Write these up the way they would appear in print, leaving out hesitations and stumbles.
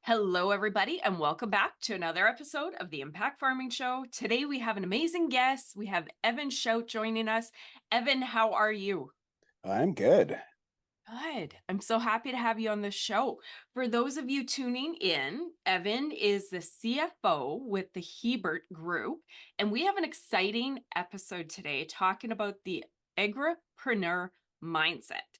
Hello, everybody, and welcome back to another episode of the Impact Farming Show. Today, we have an amazing guest. We have Evan Shout joining us. Evan, how are you? I'm good. Good. I'm so happy to have you on the show. For those of you tuning in, Evan is the CFO with the Hebert Group, and we have an exciting episode today talking about the Agri-preneur Mindset.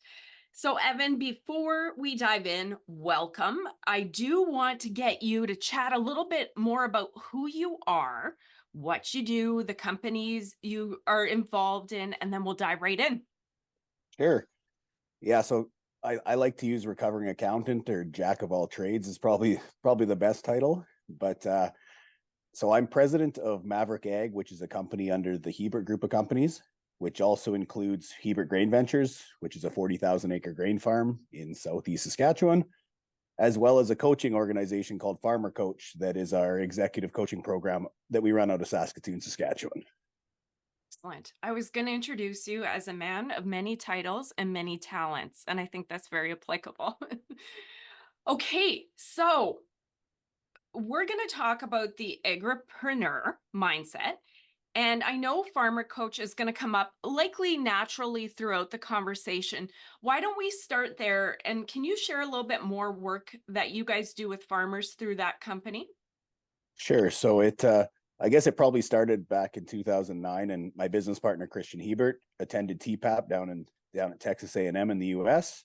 So, Evan, before we dive in, welcome. I do want to get you to chat a little bit more about who you are, what you do, the companies you are involved in, and then we'll dive right in. Sure. Yeah, so I like to use recovering accountant or jack of all trades is probably the best title. But so I'm president of Maverick Ag, which is a company under the Hebert Group of companies, which also includes Hebert Grain Ventures, which is a 40,000 acre grain farm in southeast Saskatchewan, as well as a coaching organization called Farmer Coach that is our executive coaching program that we run out of Saskatoon, Saskatchewan. Excellent. I was going to introduce you as a man of many titles and many talents, and I think that's very applicable. Okay, so we're going to talk about the agripreneur mindset. And I know farmer coach is going to come up likely naturally throughout the conversation. Why don't we start there? And can you share a little bit more work that you guys do with farmers through that company? Sure. So I guess it probably started back in 2009, and my business partner Christian Hebert attended TPAP down at Texas A&M in the U.S.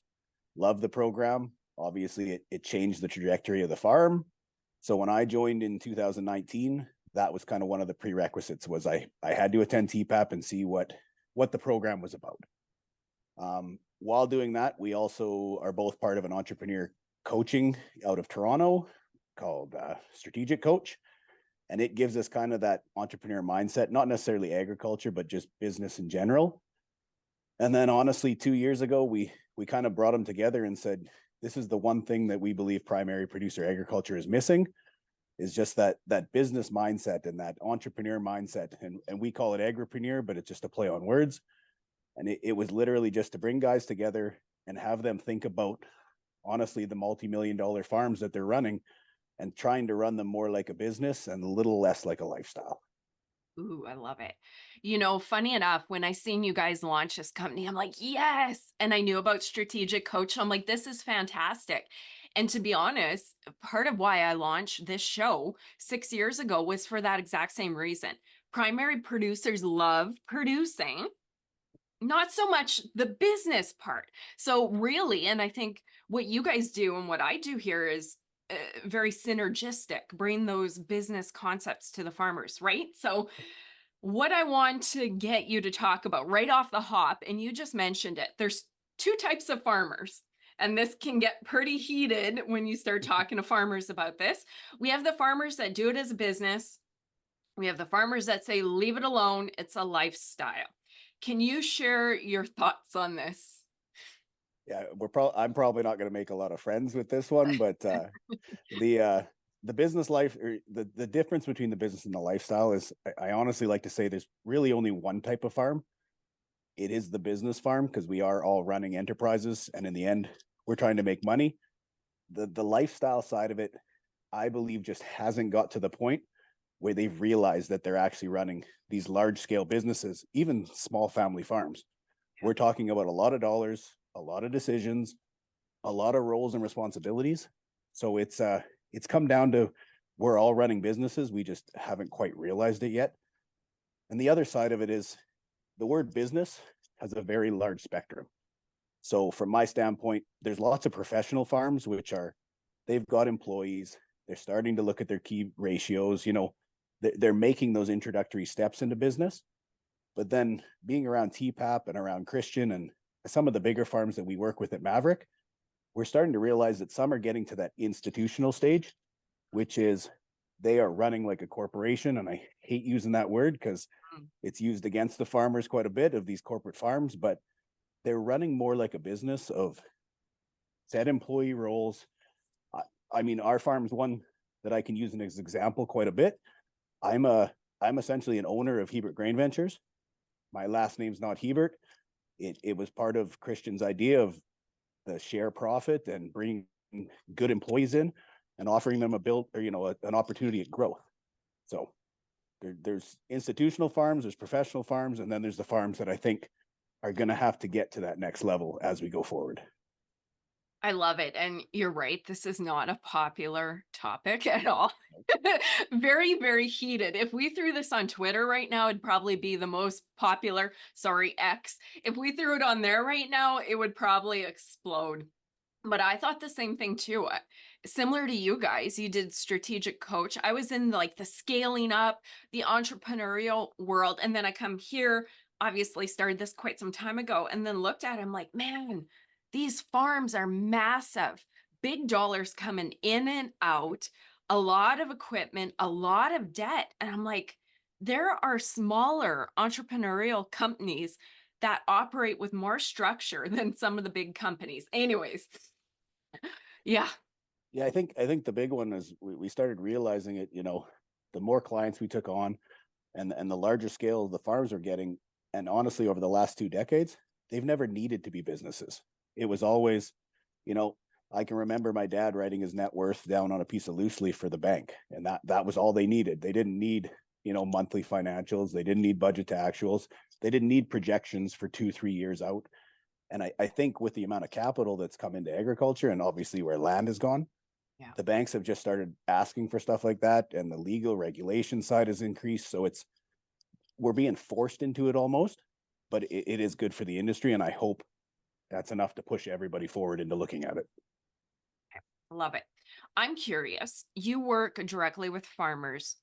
Loved the program. Obviously, it changed the trajectory of the farm. So when I joined in 2019, that was kind of one of the prerequisites. Was I had to attend TPAP and see what the program was about. While doing that, we also are both part of an entrepreneur coaching out of Toronto called Strategic Coach, and it gives us kind of that entrepreneur mindset, not necessarily agriculture, but just business in general. And then honestly, 2 years ago, we kind of brought them together and said, this is the one thing that we believe primary producer agriculture is missing, is just that business mindset and that entrepreneur mindset. And we call it agripreneur, but it's just a play on words. And it was literally just to bring guys together and have them think about, honestly, the multi-million-dollar farms that they're running and trying to run them more like a business and a little less like a lifestyle. Ooh, I love it. Funny enough, when I seen you guys launch this company, I'm like, yes. And I knew about Strategic Coach. I'm like, this is fantastic. And to be honest, part of why I launched this show 6 years ago was for that exact same reason. Primary producers love producing, not so much the business part. So really, and I think what you guys do and what I do here is very synergistic, bring those business concepts to the farmers, right? So what I want to get you to talk about right off the hop, and you just mentioned it, there's two types of farmers. And this can get pretty heated when you start talking to farmers about this. We have the farmers that do it as a business. We have the farmers that say, leave it alone, it's a lifestyle. Can you share your thoughts on this? Yeah, I'm probably not going to make a lot of friends with this one, but the uh, the business life, or the difference between the business and the lifestyle is, I honestly like to say there's really only one type of farm. It is the business farm, because we are all running enterprises, and in the end, we're trying to make money. The lifestyle side of it, I believe, just hasn't got to the point where they've realized that they're actually running these large scale businesses, even small family farms. We're talking about a lot of dollars, a lot of decisions, a lot of roles and responsibilities. So it's come down to, we're all running businesses. We just haven't quite realized it yet. And the other side of it is, the word business has a very large spectrum. So from my standpoint, there's lots of professional farms, which are, they've got employees, they're starting to look at their key ratios, they're making those introductory steps into business. But then being around TPAP and around Christian and some of the bigger farms that we work with at Maverick, we're starting to realize that some are getting to that institutional stage, which is, they are running like a corporation. And I hate using that word because it's used against the farmers quite a bit, of these corporate farms, but they're running more like a business of set employee roles. I mean, our farm's one that I can use as an example quite a bit. I'm a I'm essentially an owner of Hebert Grain Ventures. My last name's not Hebert. It was part of Christian's idea of the share profit and bringing good employees in. and offering them a build or, an opportunity at growth. So there's institutional farms, there's professional farms, and then there's the farms that I think are going to have to get to that next level as we go forward. I love it. And you're right. This is not a popular topic at all. Very, very heated. If we threw this on Twitter right now, it'd probably be the most popular, sorry, X. If we threw it on there right now, it would probably explode. But I thought the same thing too. Similar to you guys, you did strategic coach. I was in like the scaling up, the entrepreneurial world. And then I come here, obviously started this quite some time ago, and then looked at it. I'm like, man, these farms are massive, big dollars coming in and out, a lot of equipment, a lot of debt. And I'm like, there are smaller entrepreneurial companies that operate with more structure than some of the big companies. Anyways, yeah. Yeah, I think the big one is we started realizing it, the more clients we took on and the larger scale the farms are getting. And honestly, over the last 2 decades, they've never needed to be businesses. It was always, you know, I can remember my dad writing his net worth down on a piece of loose leaf for the bank, and that was all they needed. They didn't need, monthly financials. They didn't need budget to actuals. They didn't need projections for 2, 3 years out. And I think with the amount of capital that's come into agriculture and obviously where land has gone, Yeah. the banks have just started asking for stuff like that, and the legal regulation side has increased. So we're being forced into it almost, but it is good for the industry, and I hope that's enough to push everybody forward into looking at it. Love it. I'm curious. You work directly with farmers.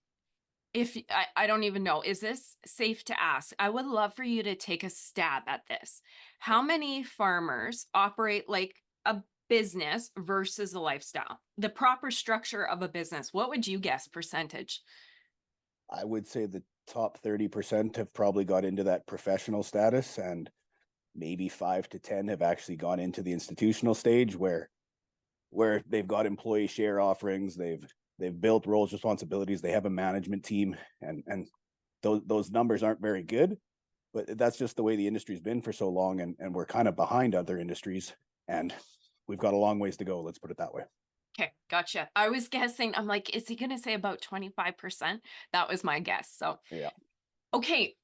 If I don't even know, is this safe to ask? I would love for you to take a stab at this. How many farmers operate like a business versus a lifestyle? The proper structure of a business. What would you guess percentage? I would say the top 30% have probably got into that professional status, and maybe 5 to 10 have actually gone into the institutional stage where they've got employee share offerings, they've built roles, responsibilities, they have a management team, and those numbers aren't very good, but that's just the way the industry's been for so long, and we're kind of behind other industries, and we've got a long ways to go. Let's put it that way. Okay, gotcha. I was guessing, I'm like, is he going to say about 25%? That was my guess. So, Yeah. okay,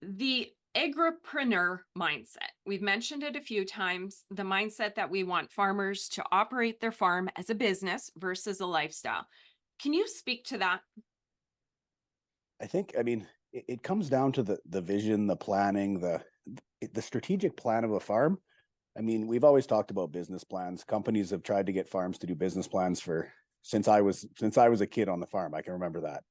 the agripreneur mindset. We've mentioned it a few times, the mindset that we want farmers to operate their farm as a business versus a lifestyle. Can you speak to that? I mean, it comes down to the vision, the planning, the strategic plan of a farm. I mean, we've always talked about business plans. Companies have tried to get farms to do business plans for since I was a kid on the farm. I can remember that.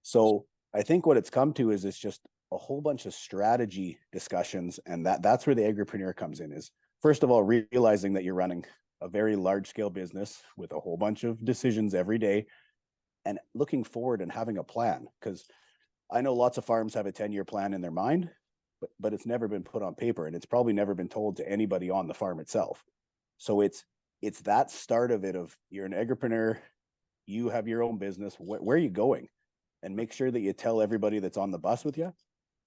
So I think what it's come to is it's just a whole bunch of strategy discussions, and that's where the agripreneur comes in. Is first of all realizing that you're running a very large scale business with a whole bunch of decisions every day, and looking forward and having a plan. Because I know lots of farms have a 10-year plan in their mind, but it's never been put on paper, and it's probably never been told to anybody on the farm itself. So it's that start of it of you're an agripreneur, you have your own business. Where are you going? And make sure that you tell everybody that's on the bus with you,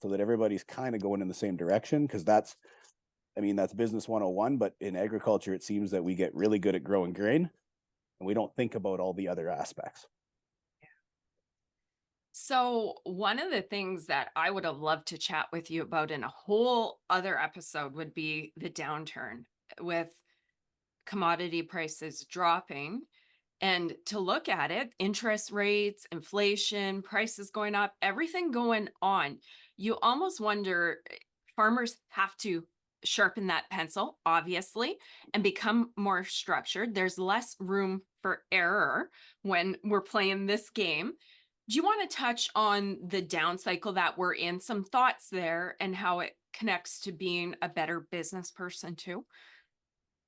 so that everybody's kind of going in the same direction. Because that's business 101. But in agriculture, it seems that we get really good at growing grain and we don't think about all the other aspects. So, one of the things that I would have loved to chat with you about in a whole other episode would be the downturn with commodity prices dropping. And to look at it, interest rates, inflation, prices going up, everything going on, you almost wonder farmers have to sharpen that pencil, obviously, and become more structured. There's less room for error when we're playing this game. Do you want to touch on the down cycle that we're in? Some thoughts there and how it connects to being a better business person too?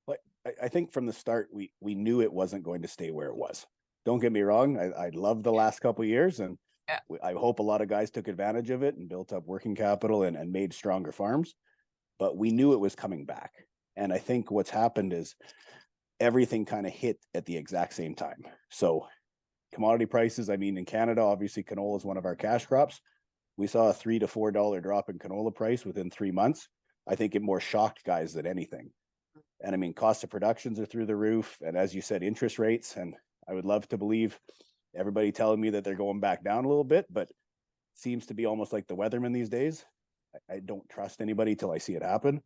But I think from the start, we knew it wasn't going to stay where it was. Don't get me wrong. I love the last couple of years, and Yeah. I hope a lot of guys took advantage of it and built up working capital and made stronger farms. But we knew it was coming back. And I think what's happened is everything kind of hit at the exact same time. So commodity prices, I mean, in Canada, obviously canola is one of our cash crops. We saw a $3 to $4 drop in canola price within 3 months. I think it more shocked guys than anything. And I mean, cost of productions are through the roof. And as you said, interest rates. And I would love to believe everybody telling me that they're going back down a little bit, but it seems to be almost like the weatherman these days. I don't trust anybody till I see it happen.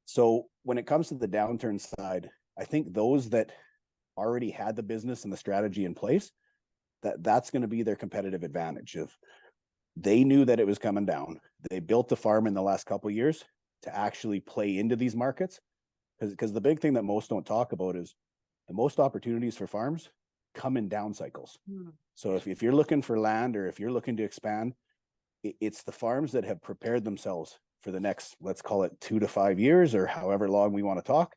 So when it comes to the downturn side, I think those that already had the business and the strategy in place, that's going to be their competitive advantage. Of they knew that it was coming down. They built the farm in the last couple of years to actually play into these markets. Because the big thing that most don't talk about is the most opportunities for farms come in down cycles. Mm. So if you're looking for land or if you're looking to expand, it's the farms that have prepared themselves for the next, let's call it 2 to 5 years or however long we want to talk.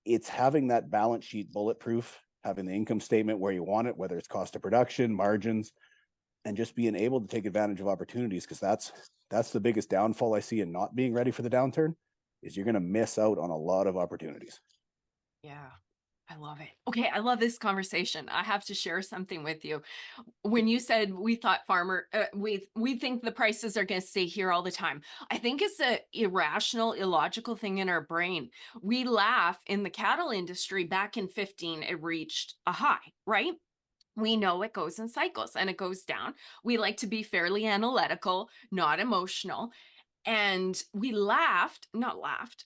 It's having that balance sheet bulletproof, having the income statement where you want it, whether it's cost of production, margins, and just being able to take advantage of opportunities. Because that's the biggest downfall I see in not being ready for the downturn, is you're going to miss out on a lot of opportunities. Yeah, I love it. Okay, I love this conversation. I have to share something with you. When you said we thought we think the prices are going to stay here all the time. I think it's a irrational, illogical thing in our brain. We laugh in the cattle industry back in 15, it reached a high, right? We know it goes in cycles and it goes down. We like to be fairly analytical, not emotional. And we laughed, not laughed,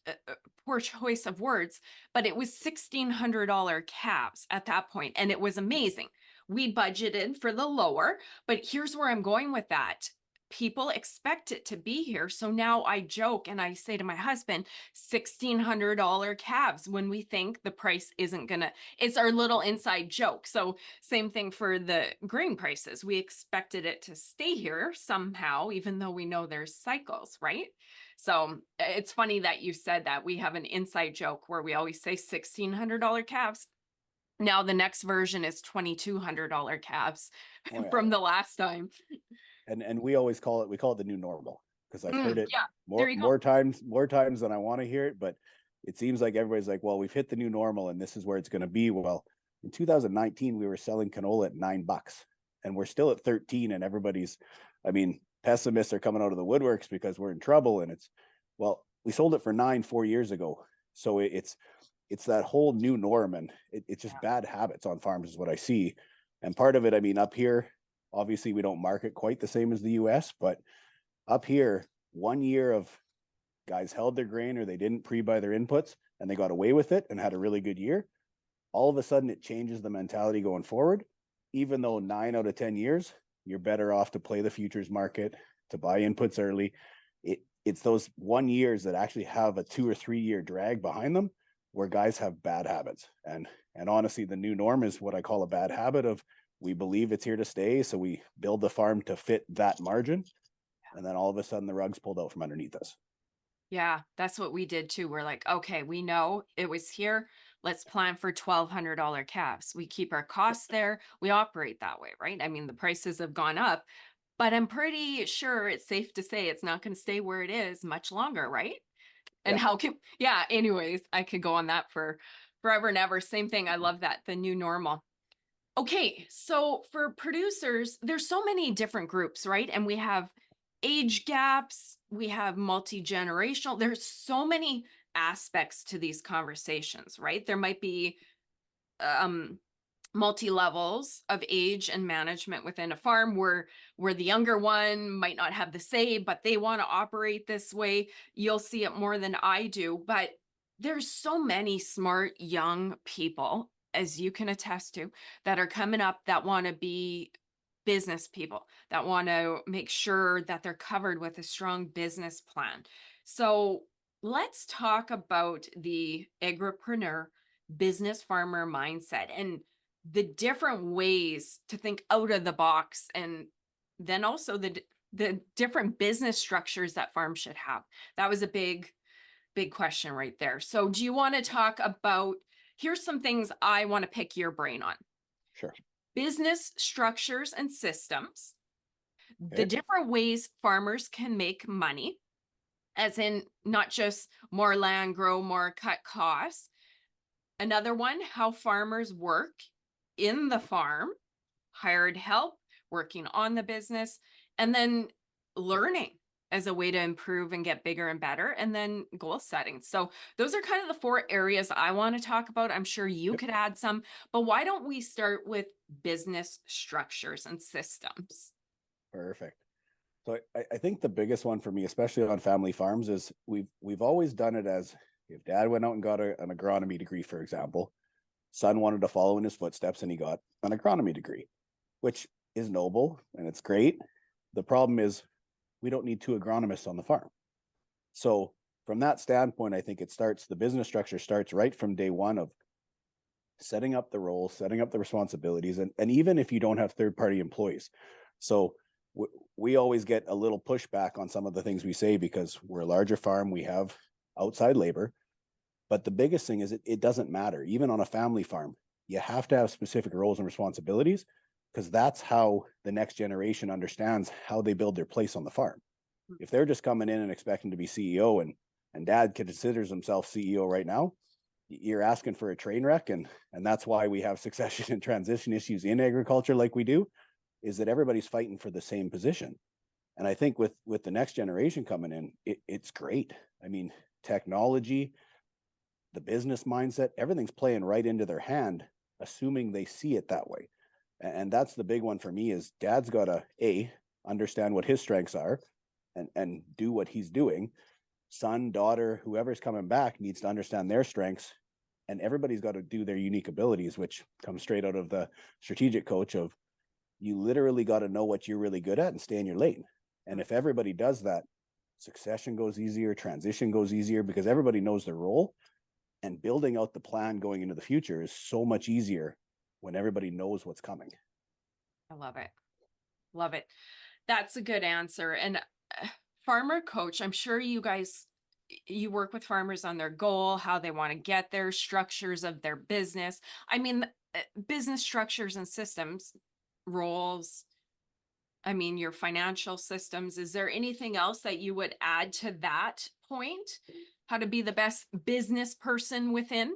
poor choice of words, but it was $1,600 calves at that point, and it was amazing. We budgeted for the lower, but here's where I'm going with that. People expect it to be here. So now I joke and I say to my husband, $1,600 calves when we think the price isn't gonna, it's our little inside joke. So same thing for the grain prices. We expected it to stay here somehow, even though we know there's cycles, right? So it's funny that you said that. We have an inside joke where we always say $1,600 calves. Now the next version is $2,200 calves Oh yeah. from the last time. And we always call it the new normal, because I've heard it Yeah, there more you go. more times than I want to hear it. But it seems like everybody's like, well, we've hit the new normal and this is where it's going to be. Well, in 2019 we were selling canola at $9, and we're still at 13, and everybody's, I mean, pessimists are coming out of the woodworks because we're in trouble. And it's, well, we sold it for 9 4 years ago. So it's that whole new norm, and it's just bad habits on farms is what I see. And part of it, I mean, up here, obviously we don't market quite the same as the US, but up here, 1 year of guys held their grain or they didn't pre-buy their inputs and they got away with it and had a really good year. All of a sudden it changes the mentality going forward. Even though 9 out of 10 years, you're better off to play the futures market, to buy inputs early. It's those 1 years that actually have a 2 or 3 year drag behind them where guys have bad habits. And honestly, the new norm is what I call a bad habit of, we believe it's here to stay. So we build the farm to fit that margin. And then all of a sudden the rug's pulled out from underneath us. Yeah, that's what we did too. We're like, okay, we know it was here. Let's plan for $1,200 calves. We keep our costs there. We operate that way, right? I mean, the prices have gone up, but I'm pretty sure it's safe to say it's not going to stay where it is much longer, right? And Yeah. how can, yeah, anyways, I could go on that for forever and ever. Same thing. I love that. The new normal. Okay, so for producers, there's so many different groups, right? And we have age gaps, we have multi-generational. There's so many aspects to these conversations, right? There might be um multi-levels of age and management within a farm where the younger one might not have the say, but they want to operate this way. You'll see it more than I do, but there's so many smart young people, as you can attest to, that are coming up that want to be business people, that want to make sure that they're covered with a strong business plan. So let's talk about the agripreneur business farmer mindset and the different ways to think out of the box, and then also the different business structures that farms should have. That was a big question right there. So do you want to talk about, here's some things I want to pick your brain on: Sure. business structures and systems, the Okay. different ways farmers can make money, as in not just more land, grow more, cut costs. Another one, how farmers work in the farm, hired help, working on the business, and then learning. as a way to improve and get bigger and better, and then goal setting. So those are kind of the four areas I want to talk about. I'm sure you Yep. could add some, but why don't we start with business structures and systems? Perfect. So I think the biggest one for me, especially on family farms, is we've always done it as if dad went out and got an agronomy degree, for example, son wanted to follow in his footsteps and he got an agronomy degree, which is noble and it's great. The problem is we don't need two agronomists on the farm. So from that standpoint, I think the business structure starts right from day one of setting up the roles, setting up the responsibilities, and even if you don't have third party employees. So we always get a little pushback on some of the things we say because we're a larger farm, we have outside labor. But the biggest thing is it doesn't matter. Even on a family farm, you have to have specific roles and responsibilities because that's how the next generation understands how they build their place on the farm. If they're just coming in and expecting to be CEO and dad considers himself CEO right now, you're asking for a train wreck. And that's why we have succession and transition issues in agriculture like we do, is that everybody's fighting for the same position. And I think with the next generation coming in, it's great. I mean, technology, the business mindset, everything's playing right into their hand, assuming they see it that way. And that's the big one for me is dad's got to understand what his strengths are and do what he's doing. Son, daughter, whoever's coming back needs to understand their strengths, and everybody's got to do their unique abilities, which comes straight out of the strategic coach of you literally got to know what you're really good at and stay in your lane. And if everybody does that, succession goes easier, transition goes easier because everybody knows their role, and building out the plan going into the future is so much easier when everybody knows what's coming. I love it. Love it. That's a good answer. And farmer coach, I'm sure you guys you work with farmers on their goal, how they want to get there, structures of their business. I mean, business structures and systems, roles, I mean, your financial systems. Is there anything else that you would add to that point? How to be the best business person within?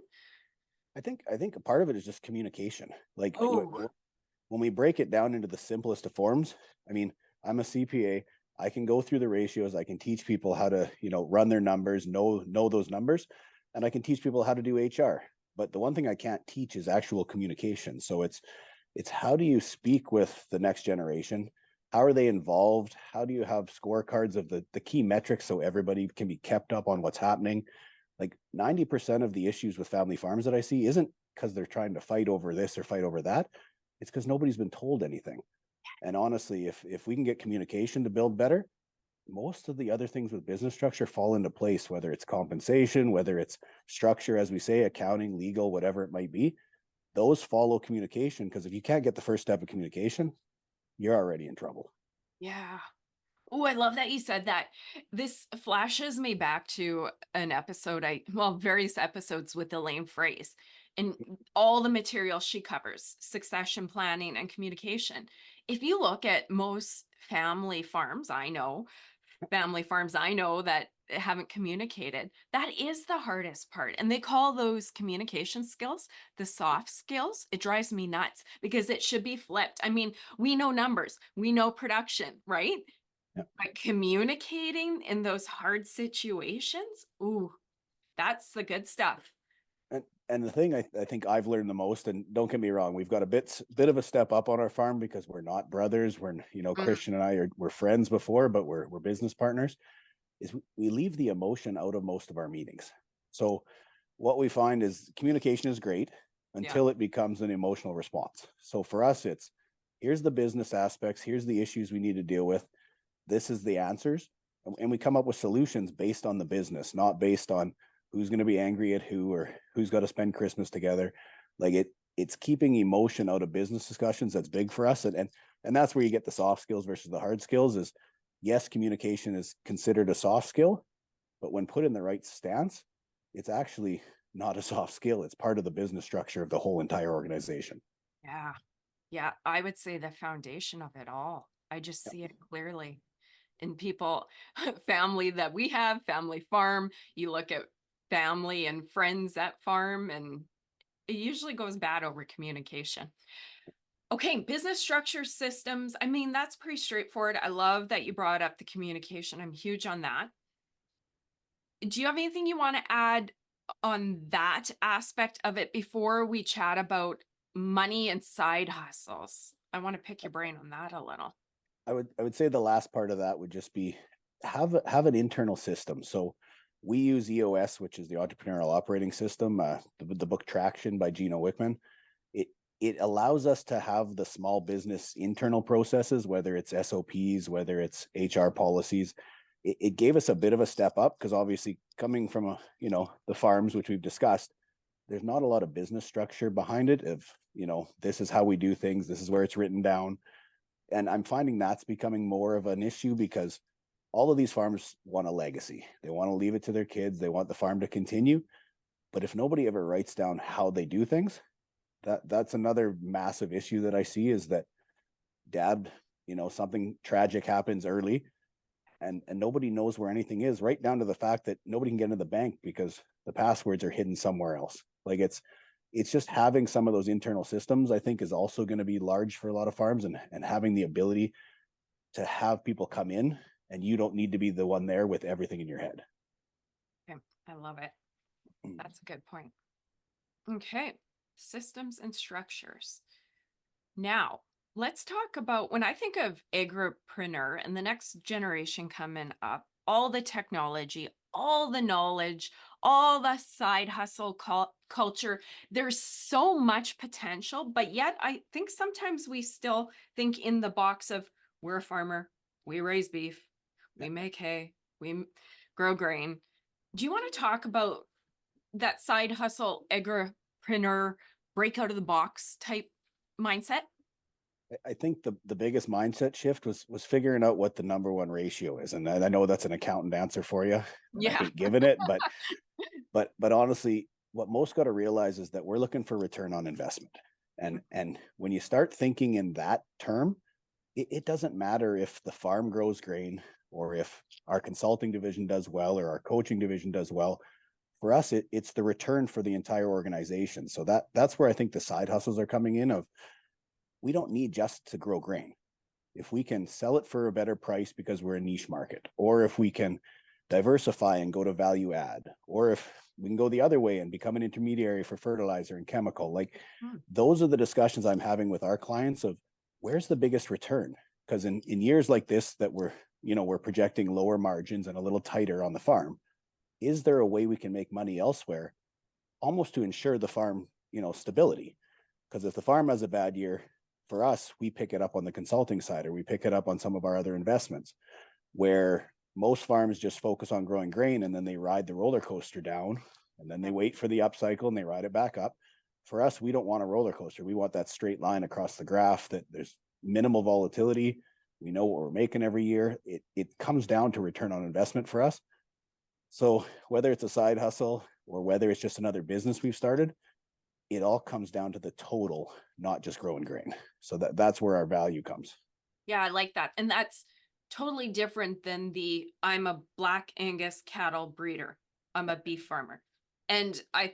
I think a part of it is just communication. Like Oh, when we break it down into the simplest of forms, I mean, I'm a CPA. I can go through the ratios. I can teach people how to, run their numbers, know those numbers, and I can teach people how to do HR. But the one thing I can't teach is actual communication. So it's how do you speak with the next generation? How are they involved? How do you have scorecards of the key metrics so everybody can be kept up on what's happening? Like 90% of the issues with family farms that I see isn't because they're trying to fight over this or fight over that. It's because nobody's been told anything. And honestly, if we can get communication to build better, most of the other things with business structure fall into place, whether it's compensation, whether it's structure, as we say, accounting, legal, whatever it might be. Those follow communication because if you can't get the first step of communication, you're already in trouble. yeah. Oh, I love that you said that. This flashes me back to an episode various episodes with Elaine Phrase and all the material she covers, succession planning and communication. If you look at most family farms I know that haven't communicated, that is the hardest part. And they call those communication skills the soft skills. It drives me nuts because it should be flipped. I mean, we know numbers, we know production, right? Yeah. But communicating in those hard situations, ooh, that's the good stuff. And the thing I think I've learned the most, and don't get me wrong, we've got a bit of a step up on our farm because we're not brothers. We're Mm, Christian and we're friends before, but we're business partners. Is we leave the emotion out of most of our meetings. So what we find is communication is great yeah, until it becomes an emotional response. So for us, it's here's the business aspects, here's the issues we need to deal with. This is the answers. And we come up with solutions based on the business, not based on who's going to be angry at who or who's got to spend Christmas together. Like it's keeping emotion out of business discussions. That's big for us. And that's where you get the soft skills versus the hard skills is yes, communication is considered a soft skill, but when put in the right stance, it's actually not a soft skill. It's part of the business structure of the whole entire organization. yeah, yeah. I would say the foundation of it all. I just Yeah. see it clearly in people, family that we have, family farm. You look at family and friends at farm, and it usually goes bad over communication. Okay, business structure systems. I mean, that's pretty straightforward. I love that you brought up the communication. I'm huge on that. Do you have anything you want to add on that aspect of it before we chat about money and side hustles? I want to pick your brain on that a little. I would say the last part of that would just be have an internal system. So we use EOS, which is the entrepreneurial operating system, the book Traction by Gino Wickman. It it allows us to have the small business internal processes, whether it's SOPs, whether it's HR policies. It gave us a bit of a step up because obviously coming from the farms, which we've discussed, there's not a lot of business structure behind it. Of this is how we do things, this is where it's written down, and I'm finding that's becoming more of an issue because all of these farmers want a legacy. They want to leave it to their kids. They want the farm to continue. But if nobody ever writes down how they do things, that's another massive issue that I see is that dad, something tragic happens early and nobody knows where anything is, right down to the fact that nobody can get into the bank because the passwords are hidden somewhere else. Like it's just having some of those internal systems, I think, is also going to be large for a lot of farms, and having the ability to have people come in and you don't need to be the one there with everything in your head. Okay, I love it. That's a good point. Okay, systems and structures. Now, let's talk about when I think of agripreneur and the next generation coming up, all the technology, all the knowledge, all the side hustle culture. There's so much potential, but yet I think sometimes we still think in the box of we're a farmer, we raise beef, Yeah. we make hay, grow grain. Do you want to talk about that side hustle, agripreneur, break out of the box type mindset? I think the biggest mindset shift was figuring out what the number one ratio is. And I know that's an accountant answer for you, and I Yeah. hate giving it, but honestly, what most got to realize is that we're looking for return on investment. And when you start thinking in that term, it doesn't matter if the farm grows grain or if our consulting division does well or our coaching division does well. For us, it's the return for the entire organization. So that's where I think the side hustles are coming in. Of we don't need just to grow grain. If we can sell it for a better price because we're a niche market, or if we can diversify and go to value add, or if we can go the other way and become an intermediary for fertilizer and chemical, like Hmm. those are the discussions I'm having with our clients of where's the biggest return. Because in years like this that we're projecting lower margins and a little tighter on the farm, is there a way we can make money elsewhere almost to ensure the farm stability? Because if the farm has a bad year, for us, we pick it up on the consulting side, or we pick it up on some of our other investments, where most farms just focus on growing grain and then they ride the roller coaster down and then they Yeah. wait for the upcycle and they ride it back up. For us, we don't want a roller coaster. We want that straight line across the graph, that there's minimal volatility. We know what we're making every year. It comes down to return on investment for us. So whether it's a side hustle or whether it's just another business we've started, it all comes down to the total, not just growing grain. So that's where our value comes. Yeah, I like that. And that's totally different than the I'm a black Angus cattle breeder. I'm a beef farmer. And I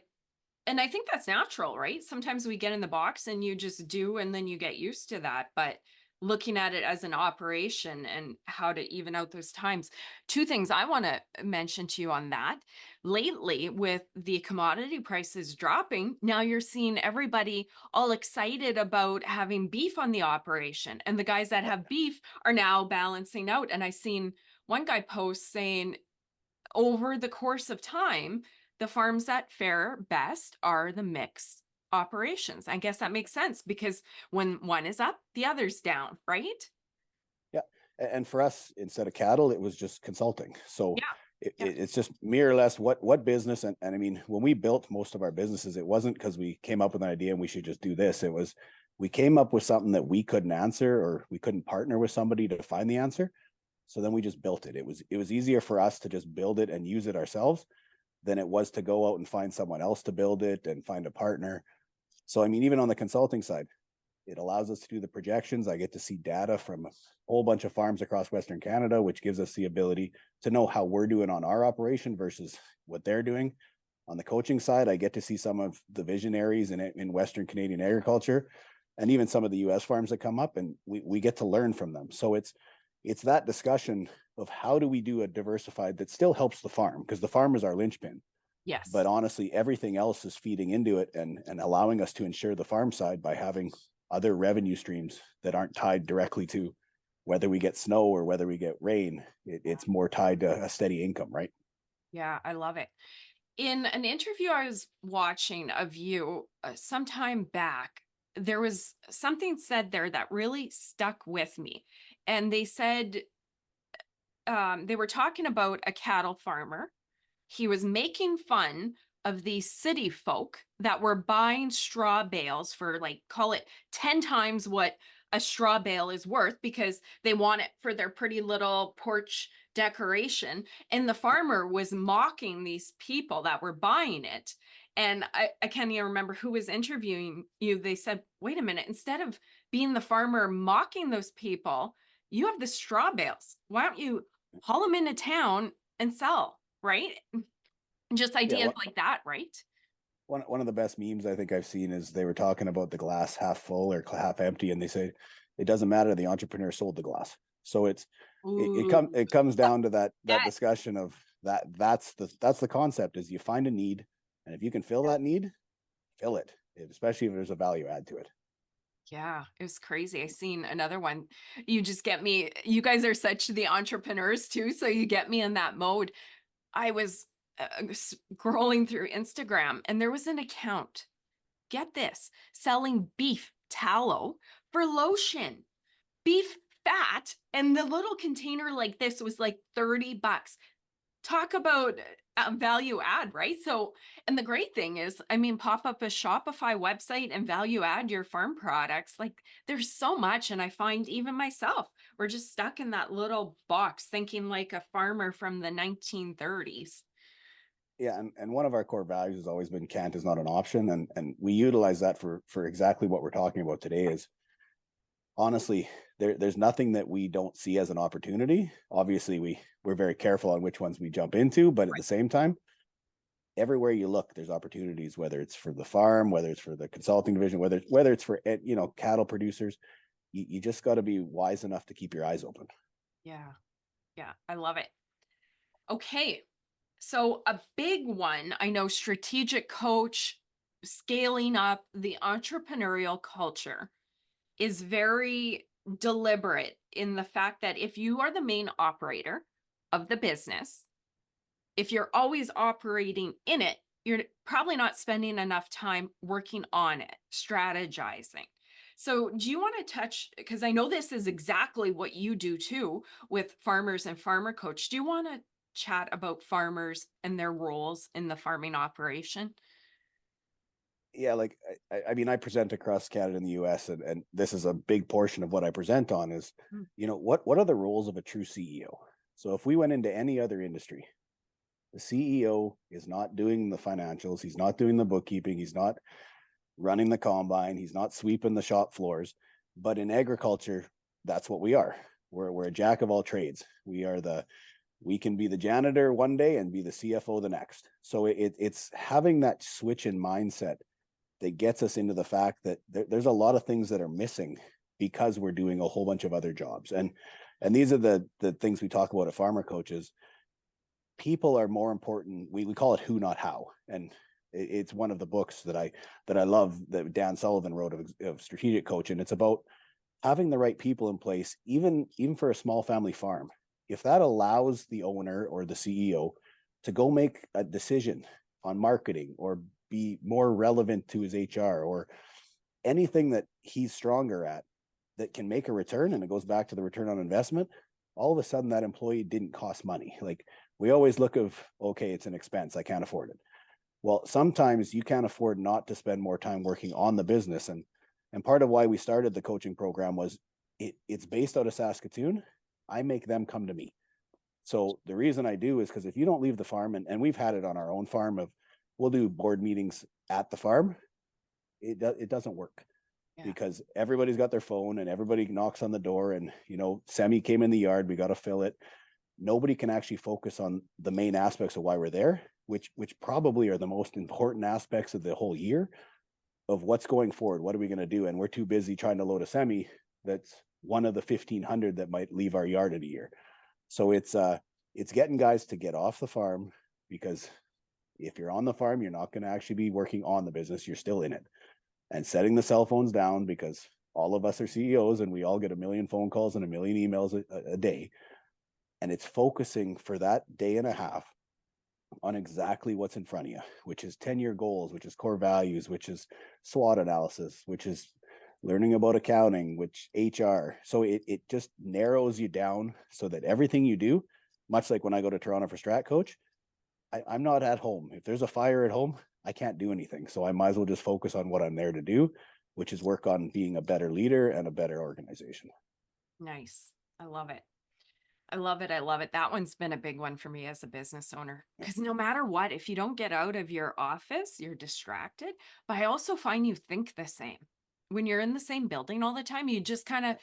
think that's natural, right? Sometimes we get in the box and you just do and then you get used to that. But looking at it as an operation and how to even out those times. Two things I want to mention to you on that. Lately, with the commodity prices dropping, now you're seeing everybody all excited about having beef on the operation. And the guys that have beef are now balancing out. And I seen one guy post saying over the course of time, the farms that fare best are the mixed operations. I guess that makes sense because when one is up, the other's down, right? Yeah. And for us, instead of cattle, it was just consulting. So Yeah. Yeah. it's just mere or less what business. And I mean, when we built most of our businesses, it wasn't because we came up with an idea and we should just do this. It was we came up with something that we couldn't answer or we couldn't partner with somebody to find the answer. So then we just built it. It was easier for us to just build it and use it ourselves than it was to go out and find someone else to build it and find a partner. So I mean, even on the consulting side, it allows us to do the projections. I get to see data from a whole bunch of farms across Western Canada, which gives us the ability to know how we're doing on our operation versus what they're doing. On the coaching side, I get to see some of the visionaries in Western Canadian agriculture, and even some of the US farms that come up, and we get to learn from them. So it's that discussion of how do we do a diversified that still helps the farm, because the farm is our linchpin. But Yes. honestly, everything else is feeding into it and allowing us to ensure the farm side by having other revenue streams that aren't tied directly to whether we get snow or whether we get rain. It's more tied to a steady income, right? Yeah, I love it. In an interview I was watching of you some time back, there was something said there that really stuck with me. And they said, they were talking about a cattle farmer. He was making fun of these city folk that were buying straw bales for, like, call it 10 times what a straw bale is worth because they want it for their pretty little porch decoration. And the farmer was mocking these people that were buying it. And I can't even remember who was interviewing you. They said, wait a minute, instead of being the farmer mocking those people, you have the straw bales. Why don't you haul them into town and sell, right? Just Yeah, ideas like that, right? one of the best memes I think I've seen is they were talking about the glass half full or half empty, and they say it doesn't matter, the entrepreneur sold the glass. So Ooh, it comes down to that yes. discussion of that's the concept, is you find a need, and if you can fill that need, fill it, especially if there's a value add to it. Yeah, it was crazy. I seen another one. You just get me. You guys are such the entrepreneurs too, so you get me in that mode. I was scrolling through Instagram and there was an account, get this, selling beef tallow for lotion, beef fat, and the little container like this was like $30. Talk about value add, right? So, and the great thing is, I mean, pop up a Shopify website and value add your farm products. Like, there's so much. And I find even myself, we're just stuck in that little box thinking like a farmer from the 1930s. Yeah, and one of our core values has always been can't is not an option, and we utilize that for exactly what we're talking about today. Is honestly, there's nothing that we don't see as an opportunity. Obviously, we're very careful on which ones we jump into, but at the same time, everywhere you look, there's opportunities, whether it's for the farm, whether it's for the consulting division, whether it's for cattle producers. You just got to be wise enough to keep your eyes open. Yeah. Yeah. I love it. Okay. So, a big one, I know strategic coach, scaling up the entrepreneurial culture is very deliberate in the fact that if you are the main operator of the business, if you're always operating in it, you're probably not spending enough time working on it, strategizing. So, do you want to touch? Because I know this is exactly what you do too with farmers and farmer coach. Do you want to chat about farmers and their roles in the farming operation? Yeah, like I mean, I present across Canada and the US, and this is a big portion of what I present on is, Mm. what are the roles of a true CEO? So if we went into any other industry, the CEO is not doing the financials, he's not doing the bookkeeping, he's not running the combine, he's not sweeping the shop floors. But in agriculture, that's what we are. We're a jack of all trades. We can be the janitor one day and be the CFO the next. So it's having that switch in mindset that gets us into the fact that there's a lot of things that are missing because we're doing a whole bunch of other jobs. And these are the things we talk about at farmer coaches. People are more important. We call it who, not how. And it's one of the books that I love that Dan Sullivan wrote of strategic coach. And it's about having the right people in place, even for a small family farm. If that allows the owner or the CEO to go make a decision on marketing or be more relevant to his HR or anything that he's stronger at that can make a return, and it goes back to the return on investment, all of a sudden that employee didn't cost money. Like, we always look of, okay, it's an expense, I can't afford it. Well, sometimes you can't afford not to spend more time working on the business. And part of why we started the coaching program was it's based out of Saskatoon. I make them come to me. So the reason I do is because if you don't leave the farm, and we've had it on our own farm of, we'll do board meetings at the farm, it doesn't work Yeah. because everybody's got their phone and everybody knocks on the door, and Semi came in the yard, we got to fill it. Nobody can actually focus on the main aspects of why we're there, which probably are the most important aspects of the whole year. of what's going forward. What are we going to do? And we're too busy trying to load a semi that's one of the 1,500 that might leave our yard in a year. So it's getting guys to get off the farm, because if you're on the farm, you're not going to actually be working on the business. You're still in it. And setting the cell phones down, because all of us are CEOs and we all get a million phone calls and a million emails a day. And it's focusing for that day and a half on exactly what's in front of you, which is 10-year goals, which is core values, which is SWOT analysis, which is learning about accounting, which HR. So it just narrows you down so that everything you do, much like when I go to Toronto for Strat Coach, I'm not at home. If there's a fire at home, I can't do anything. So I might as well just focus on what I'm there to do, which is work on being a better leader and a better organization. Nice. I love it. I love it. I love it. That one's been a big one for me as a business owner. Because no matter what, if you don't get out of your office, you're distracted. But I also find you think the same. When you're in the same building all the time, you just kind of,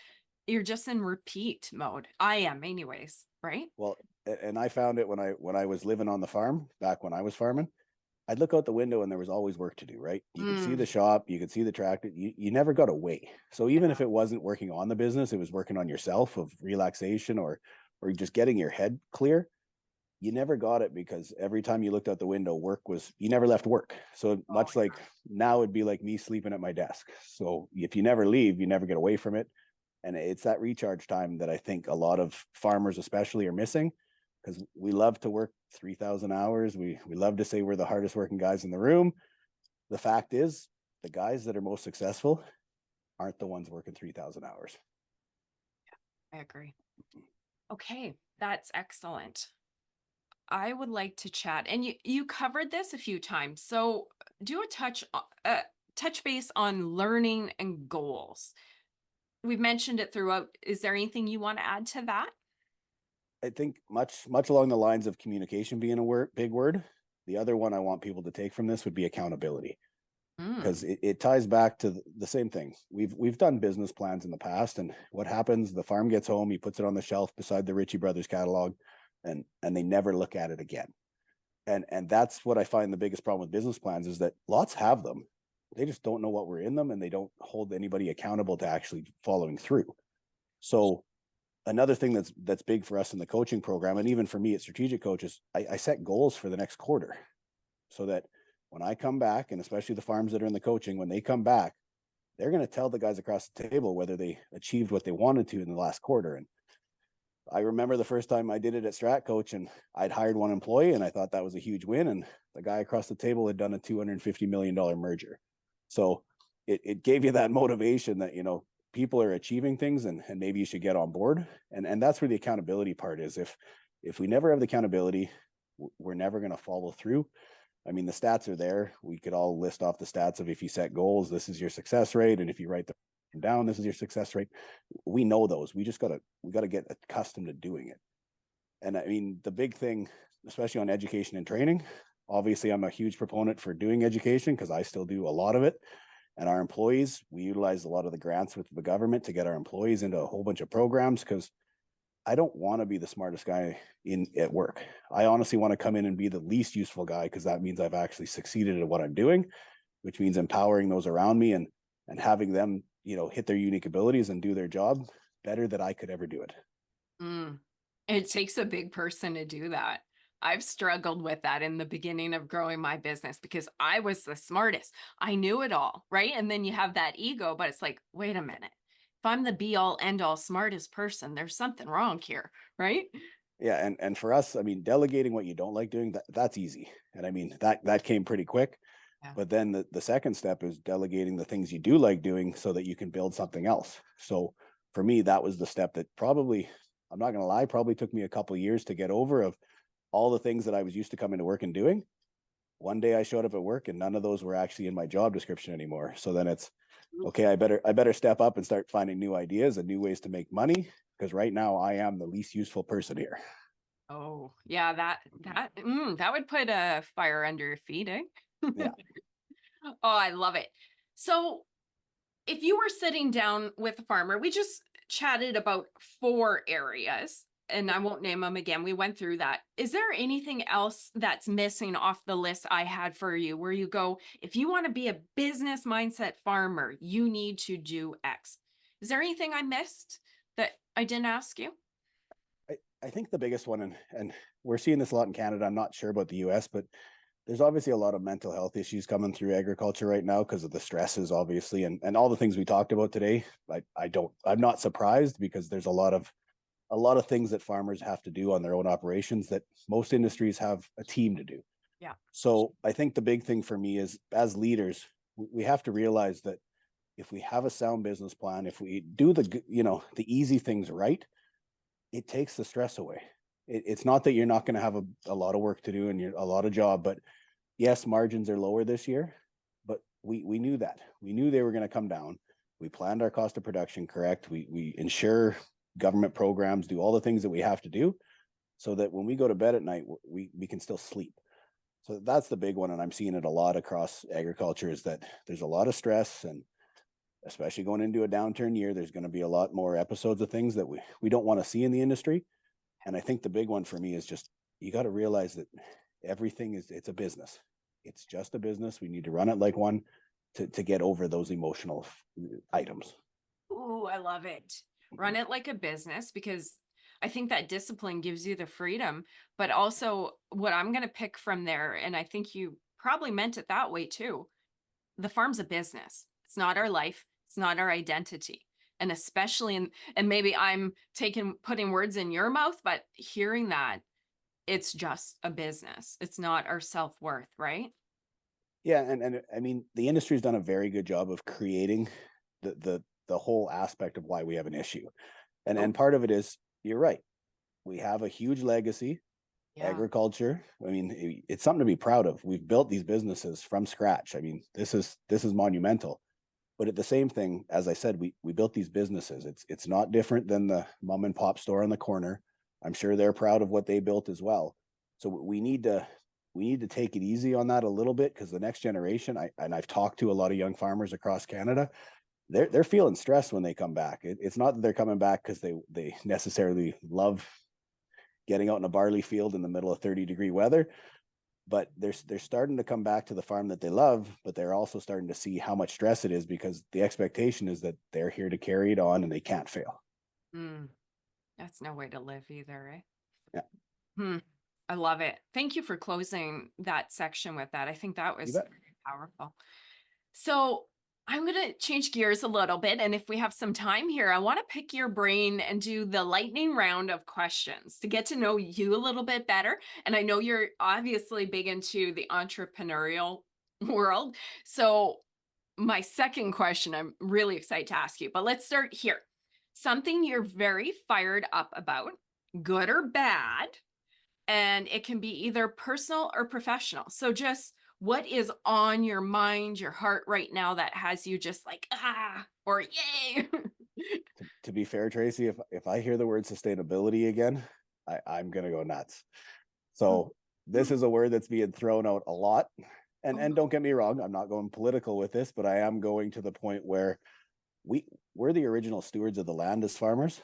you're just in repeat mode. I am, anyways, right? Well, and I found it when I was living on the farm back when I was farming. I'd look out the window and there was always work to do, right? You could see Mm, the shop, you could see the tractor, you never got away. So even yeah. if it wasn't working on the business, it was working on yourself of relaxation or just getting your head clear. You never got it, because every time you looked out the window, work was, you never left work. So Oh, much like now it'd be like me sleeping at my desk. So if you never leave, you never get away from it. And it's that recharge time that I think a lot of farmers especially are missing, because we love to work 3,000 hours. We love to say we're the hardest working guys in the room. The fact is, the guys that are most successful aren't the ones working 3,000 hours. I agree. Okay, that's excellent. I would like to chat, and you covered this a few times. So do a touch base on learning and goals. We've mentioned it throughout. Is there anything you want to add to that? I think much along the lines of communication being a big word. The other one I want people to take from this would be accountability, because Mm, it ties back to the same thing. We've done business plans in the past, and what happens? The farm gets home, he puts it on the shelf beside the Ritchie Brothers catalog, and they never look at it again. And that's what I find the biggest problem with business plans, is that lots have them. They just don't know what we're in them, and they don't hold anybody accountable to actually following through. So another thing that's big for us in the coaching program, and even for me at Strategic Coaches, I set goals for the next quarter, so that when I come back, and especially the farms that are in the coaching, when they come back, they're going to tell the guys across the table whether they achieved what they wanted to in the last quarter. And I remember the first time I did it at Strat Coach, and I'd hired one employee, and I thought that was a huge win. And the guy across the table had done a $250 million merger. So it gave you that motivation that, people are achieving things, and maybe you should get on board. And that's where the accountability part is. If we never have the accountability, we're never going to follow through. I mean, the stats are there. We could all list off the stats of, if you set goals, this is your success rate. And if you write them down, this is your success rate. We know those. We gotta get accustomed to doing it. And I mean, the big thing, especially on education and training, obviously I'm a huge proponent for doing education, because I still do a lot of it. And our employees, we utilize a lot of the grants with the government to get our employees into a whole bunch of programs, because I don't want to be the smartest guy in at work. I honestly want to come in and be the least useful guy, because that means I've actually succeeded at what I'm doing, which means empowering those around me, and having them, hit their unique abilities and do their job better than I could ever do it. mm. It takes a big person to do that. I've struggled with that in the beginning of growing my business because I was the smartest. I knew it all, right? And then you have that ego, but it's like, wait a minute. If I'm the be all end all smartest person, there's something wrong here, right? Yeah, and for us, I mean, delegating what you don't like doing, that's easy. And I mean, that came pretty quick. Yeah. But then the second step is delegating the things you do like doing, so that you can build something else. So for me, that was the step that probably, I'm not gonna lie, probably took me a couple of years to get over, of all the things that I was used to coming to work and doing. One day I showed up at work and none of those were actually in my job description anymore. So then it's okay, I better step up and start finding new ideas and new ways to make money, because right now I am the least useful person here. Oh, yeah, that would put a fire under your feet, eh? Yeah. Oh, I love it. So, if you were sitting down with a farmer, we just chatted about 4 areas. and I won't name them again. We went through that. Is there anything else that's missing off the list I had for you where you go, if you want to be a business mindset farmer, you need to do X? Is there anything I missed that I didn't ask you? I think the biggest one, and we're seeing this a lot in Canada. I'm not sure about the US, but there's obviously a lot of mental health issues coming through agriculture right now because of the stresses, obviously, and all the things we talked about today. I'm not surprised because there's a lot of things that farmers have to do on their own operations that most industries have a team to do. Yeah. So I think the big thing for me is, as leaders, we have to realize that if we have a sound business plan, if we do the easy things right, it takes the stress away. It's not that you're not going to have a lot of work to do and a lot of job, but yes, margins are lower this year, but we knew that. We knew they were going to come down. We planned our cost of production correct. We ensure government programs, do all the things that we have to do so that when we go to bed at night, we can still sleep. So that's the big one. And I'm seeing it a lot across agriculture, is that there's a lot of stress, and especially going into a downturn year, there's going to be a lot more episodes of things that we don't want to see in the industry. And I think the big one for me is just, you got to realize that it's a business. It's just a business. We need to run it like one to get over those emotional items. Ooh, I love it. Run it like a business, because I think that discipline gives you the freedom, but also what I'm going to pick from there, and I think you probably meant it that way too. The farm's a business. It's not our life. It's not our identity. And especially and maybe I'm putting words in your mouth, but hearing that it's just a business. It's not our self-worth, right? Yeah, and I mean, the industry's done a very good job of creating the whole aspect of why we have an issue. And Oh, part of it is, you're right. We have a huge legacy. yeah. Agriculture, I mean, it's something to be proud of. We've built these businesses from scratch. I mean, this is monumental. But at the same thing, as I said, we built these businesses. It's not different than the mom and pop store on the corner. I'm sure they're proud of what they built as well. So we need to take it easy on that a little bit, because the next generation, I've talked to a lot of young farmers across Canada. They're feeling stressed when they come back. It's not that they're coming back because they necessarily love getting out in a barley field in the middle of 30-degree weather, but they're starting to come back to the farm that they love, but they're also starting to see how much stress it is, because the expectation is that they're here to carry it on and they can't fail. Mm, that's no way to live either, eh? Yeah, Hmm. I love it. Thank you for closing that section with that. I think that you was bet. very powerful. So I'm going to change gears a little bit. And if we have some time here, I want to pick your brain and do the lightning round of questions to get to know you a little bit better. And I know you're obviously big into the entrepreneurial world. So my second question, I'm really excited to ask you, but let's start here. Something you're very fired up about, good or bad, and it can be either personal or professional. So just what is on your mind, your heart right now that has you just like, ah, or yay? To be fair, Tracy, if I hear the word sustainability again, I'm gonna go nuts. So this is a word that's being thrown out a lot. And don't get me wrong, I'm not going political with this, but I am going to the point where we we're the original stewards of the land as farmers.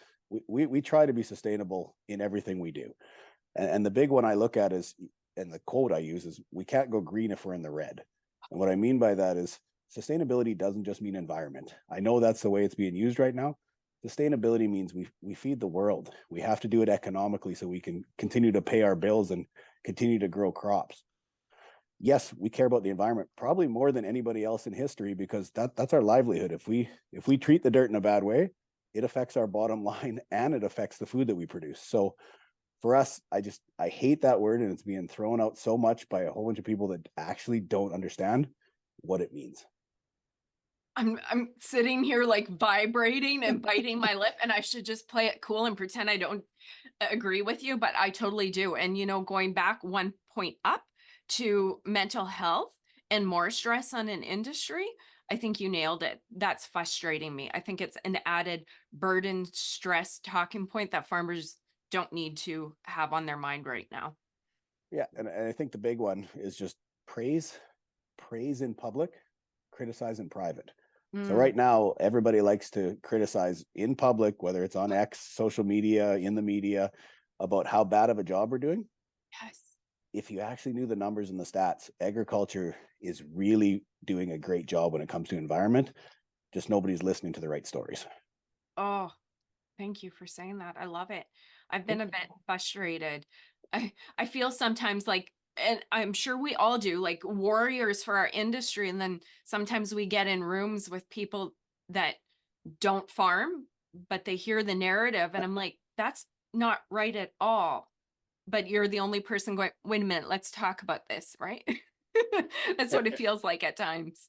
We try to be sustainable in everything we do. And the big one I look at is, and the quote I use is, we can't go green if we're in the red. And what I mean by that is, sustainability doesn't just mean environment. I know that's the way it's being used right now. Sustainability means we feed the world. We have to do it economically so we can continue to pay our bills and continue to grow crops. Yes, we care about the environment probably more than anybody else in history, because that's our livelihood. If we treat the dirt in a bad way, it affects our bottom line and it affects the food that we produce. So for us, I hate that word, and it's being thrown out so much by a whole bunch of people that actually don't understand what it means. I'm sitting here like vibrating and biting my lip, and I should just play it cool and pretend I don't agree with you, but I totally do. And going back one point up to mental health and more stress on an industry, I think you nailed it. That's frustrating me. I think it's an added burden, stress talking point that farmers don't need to have on their mind right now. Yeah, and I think the big one is just praise in public, criticize in private. So Mm, right now, everybody likes to criticize in public, whether it's on X, social media, in the media, about how bad of a job we're doing. yes. If you actually knew the numbers and the stats, agriculture is really doing a great job when it comes to environment. Just nobody's listening to the right stories. Oh, thank you for saying that. I love it. I've Yeah. been a bit frustrated. I feel sometimes like, and I'm sure we all do, like warriors for our industry. And then sometimes we get in rooms with people that don't farm, but they hear the narrative. And I'm like, that's not right at all. But you're the only person going, wait a minute, let's talk about this, right? That's what it feels like at times.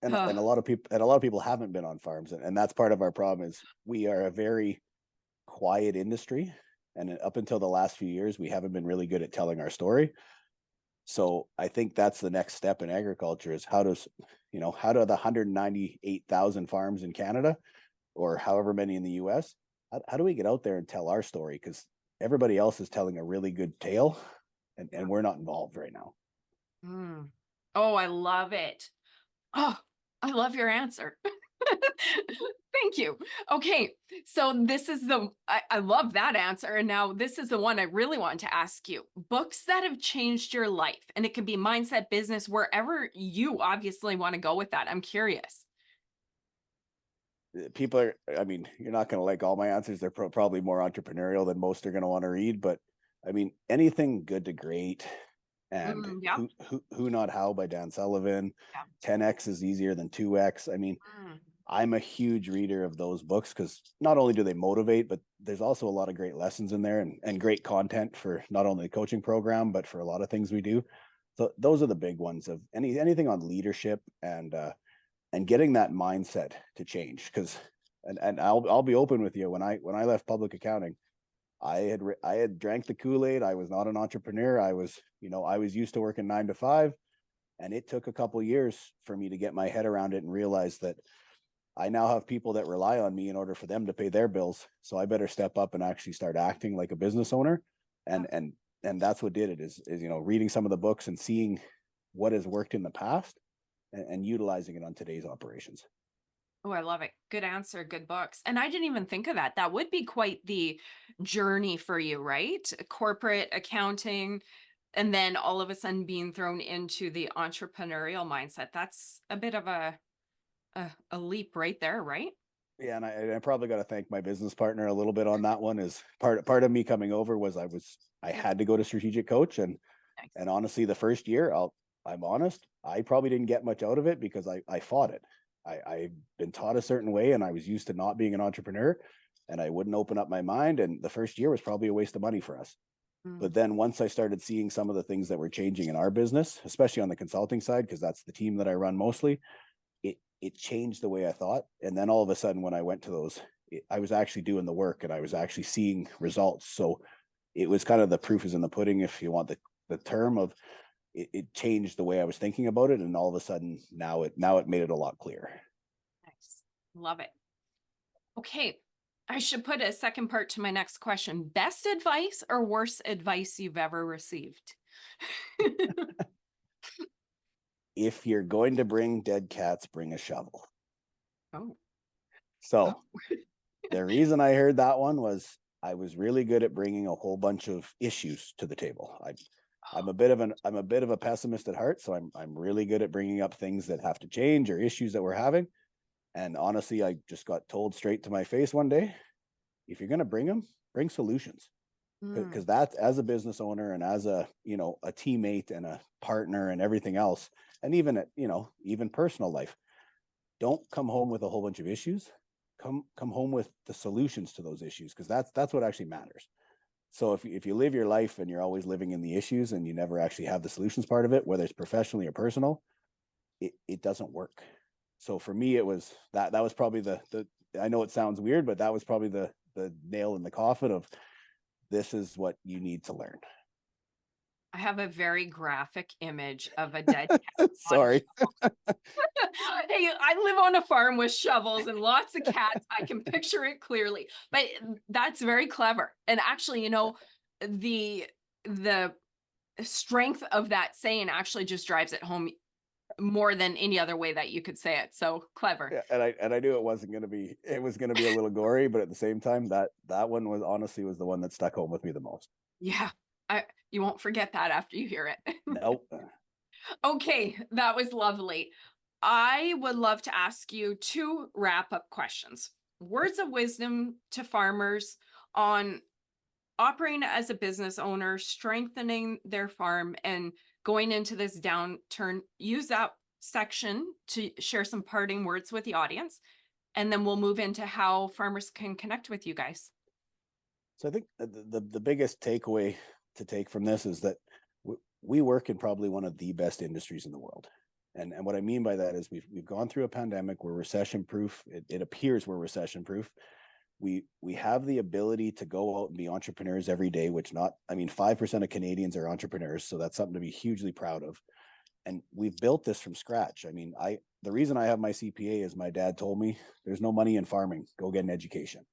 And Oh, a lot of people haven't been on farms, and that's part of our problem is we are a very quiet industry, and up until the last few years we haven't been really good at telling our story. So I think that's the next step in agriculture is how do the 198,000 farms in Canada or however many in the US, how do we get out there and tell our story? Because everybody else is telling a really good tale, yeah. and we're not involved right now. Mm. Oh, I love it. Oh, I love your answer. Thank you. Okay, so this is I love that answer. And now this is the one I really want to ask you. Books that have changed your life, and it can be mindset, business, wherever you obviously want to go with that. I'm curious. People are, I mean, you're not going to like all my answers. They're probably more entrepreneurial than most are going to want to read, but I mean, anything good to great. And Yeah. who not how by Dan Sullivan. Yeah. 10x is easier than 2x. I mean, Mm, I'm a huge reader of those books because not only do they motivate, but there's also a lot of great lessons in there, and great content for not only the coaching program, but for a lot of things we do. So those are the big ones of anything on leadership and getting that mindset to change. Because and I'll be open with you, when I left public accounting, I had drank the Kool-Aid. I was not an entrepreneur. I was used to working 9 to 5, and it took a couple of years for me to get my head around it and realize that I now have people that rely on me in order for them to pay their bills. So I better step up and actually start acting like a business owner. yeah. And that's what did it is reading some of the books and seeing what has worked in the past, and utilizing it on today's operations. Oh, I love it. Good answer, good books. And I didn't even think of that. That would be quite the journey for you, right? Corporate accounting, and then all of a sudden being thrown into the entrepreneurial mindset. That's a bit of a leap right there, right? Yeah, and I probably got to thank my business partner a little bit on that one. Is part of me coming over was I had to go to strategic coach, Nice. and honestly, the first year, I'm honest, I probably didn't get much out of it because I fought it. I've been taught a certain way, and I was used to not being an entrepreneur, and I wouldn't open up my mind. And the first year was probably a waste of money for us. Mm, But then once I started seeing some of the things that were changing in our business, especially on the consulting side, because that's the team that I run mostly, it changed the way I thought. And then all of a sudden, when I went to those, I was actually doing the work and I was actually seeing results. So it was kind of the proof is in the pudding, if you want the term of it changed the way I was thinking about it. And all of a sudden now it made it a lot clearer. nice. Love it. Okay. I should put a second part to my next question. Best advice or worst advice you've ever received? If you're going to bring dead cats, bring a shovel. Oh, oh. So the reason I heard that one was I was really good at bringing a whole bunch of issues to the table. I'm a bit of a pessimist at heart, so I'm really good at bringing up things that have to change or issues that we're having. And honestly, I just got told straight to my face one day, if you're going to bring them, bring solutions. Because Mm, that, as a business owner and as a teammate and a partner and everything else, and even personal life, don't come home with a whole bunch of issues. Come home with the solutions to those issues, because that's what actually matters. So if you live your life and you're always living in the issues and you never actually have the solutions part of it, whether it's professionally or personal, it doesn't work. So for me, it was that was probably the I know it sounds weird, but that was probably the nail in the coffin of this is what you need to learn. I have a very graphic image of a dead cat on a Sorry. Hey, I live on a farm with shovels and lots of cats. I can picture it clearly. But that's very clever. And actually, the the strength of that saying actually just drives it home more than any other way that you could say it. So clever. Yeah, and I knew it wasn't going to be, it was going to be a little gory, but at the same time, that one was honestly was the one that stuck home with me the most. Yeah. You won't forget that after you hear it. Nope. Okay, that was lovely. I would love to ask you two wrap up questions. Words of wisdom to farmers on operating as a business owner, strengthening their farm, and going into this downturn. Use that section to share some parting words with the audience. And then we'll move into how farmers can connect with you guys. So I think the biggest takeaway to take from this is that we work in probably one of the best industries in the world. And what I mean by that is we've gone through a pandemic. We're recession proof. It appears we're recession proof. We have the ability to go out and be entrepreneurs every day, which not, I mean, 5% of Canadians are entrepreneurs. So that's something to be hugely proud of. And we've built this from scratch. I mean, the reason I have my CPA is my dad told me there's no money in farming. Go get an education.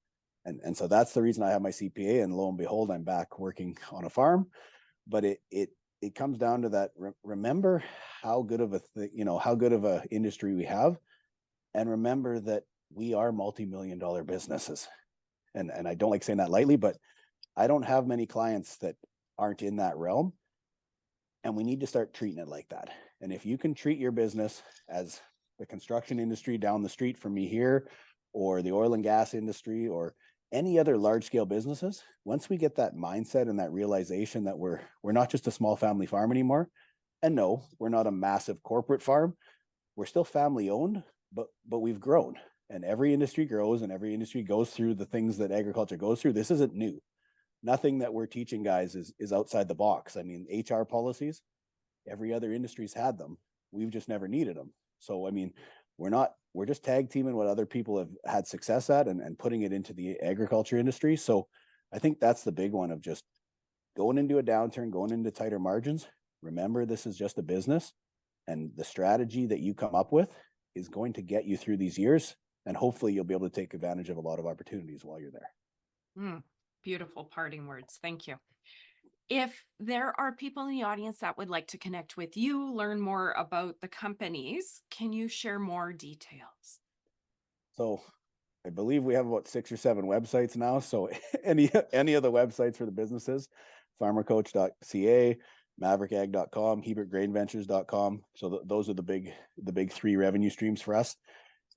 And so that's the reason I have my CPA. And lo and behold, I'm back working on a farm. But it comes down to that. Remember how good of how good of a industry we have, and remember that we are multi-million-dollar businesses. And I don't like saying that lightly, but I don't have many clients that aren't in that realm. And we need to start treating it like that. And if you can treat your business as the construction industry down the street from me here, or the oil and gas industry, or any other large scale businesses, once we get that mindset and that realization that we're not just a small family farm anymore, and no, we're not a massive corporate farm, we're still family owned, but we've grown. And every industry grows, and every industry goes through the things that agriculture goes through. This isn't new. Nothing that we're teaching guys is outside the box. I mean, HR policies, every other industry's had them. We've just never needed them. So I mean, we're just tag teaming what other people have had success at, and putting it into the agriculture industry. So I think that's the big one of just going into a downturn, going into tighter margins. Remember, this is just a business, and the strategy that you come up with is going to get you through these years. And hopefully you'll be able to take advantage of a lot of opportunities while you're there. Mm, beautiful parting words. Thank you. If there are people in the audience that would like to connect with you, learn more about the companies, can you share more details? So I believe we have about 6 or 7 websites now. So any of the websites for the businesses, farmercoach.ca, maverickag.com, hebertgrainventures.com. So those are the big 3 revenue streams for us.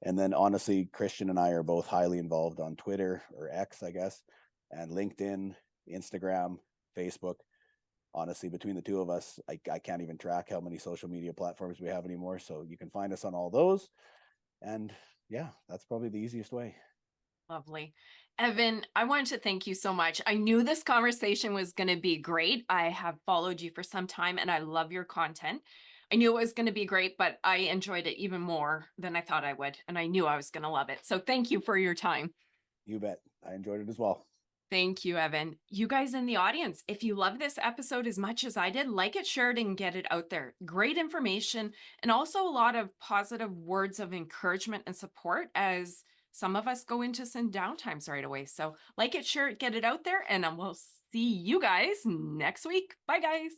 And then honestly, Christian and I are both highly involved on Twitter, or X, I guess, and LinkedIn, Instagram, Facebook. Honestly, between the two of us, I can't even track how many social media platforms we have anymore. So you can find us on all those. And yeah, that's probably the easiest way. Lovely. Evan, I wanted to thank you so much. I knew this conversation was going to be great. I have followed you for some time and I love your content. I knew it was going to be great, but I enjoyed it even more than I thought I would. And I knew I was going to love it. So thank you for your time. You bet. I enjoyed it as well. Thank you, Evan. You guys in the audience, if you love this episode as much as I did, like it, share it, and get it out there. Great information and also a lot of positive words of encouragement and support as some of us go into some downtimes right away. So, like it, share it, get it out there, and we'll see you guys next week. Bye, guys.